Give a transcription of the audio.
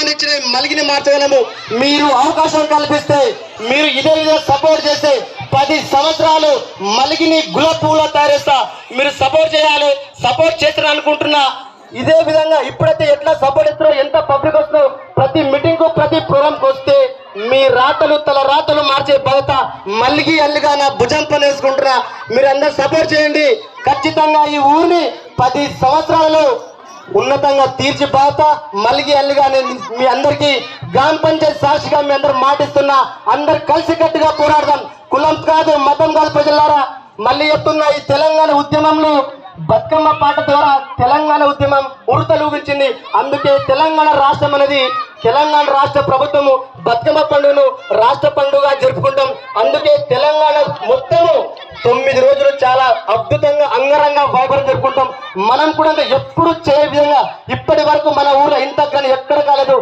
జన్మనిచ్చిన మలిగిని మార్చగలము. మీరు అవకాశం కల్పిస్తే, మీరు ఇదే విధంగా సపోర్ట్ చేస్తే 10 సంవత్సరాలు మలిగిని గులాబీ పూల తయారేస్తా. మీరు సపోర్ట్ చేయాలి. సపోర్ట్ చేస్తారని అనుకుంటున్నా. ఇదే విధంగా ఇప్పుడైతే ఎట్లా సపోర్ట్ ఇస్తారో, ఎంత పబ్లిక్ వస్తుందో, ప్రతి మీటింగ్ కు ప్రతి ప్రోగ్రాంకి వస్తే మీ రాతలు తల రాతలు మార్చే బాధ్యత మల్లిగి అల్లిగా నా భుజం పని వేసుకుంటున్నా. మీరు అందరు సపోర్ట్ చేయండి. ఖచ్చితంగా ఈ ఊరిని 10 సంవత్సరాలలో ఉన్నతంగా తీర్చి బాధ్యత మల్లిగి అల్లిగా మీ అందరికీ గ్రామ పంచాయతీ సాక్షిగా మీ అందరు మాటిస్తున్నా. అందరు కలిసికట్టుగా పోరాడదాం. కులం కాదు, మతం కాదు. ప్రజలారా, మళ్ళీ చెప్తున్నా, ఈ తెలంగాణ ఉద్యమంలో బతుకమ్మ పాట ద్వారా తెలంగాణ ఉద్యమం ఉడతలూగించింది. అందుకే తెలంగాణ రాష్ట్రం అనేది, తెలంగాణ రాష్ట్ర ప్రభుత్వము బతుకమ్మ పండుగను రాష్ట్ర పండుగ జరుపుకుంటాం. అందుకే తెలంగాణ మొత్తము 9 రోజులు చాలా అద్భుతంగా అంగరంగ వైభవం జరుపుకుంటాం. మనం కూడా ఎప్పుడు చేయ విధంగా ఇప్పటి వరకు మన ఊర్లో ఇంత కానీ ఎక్కడ కాలేదు.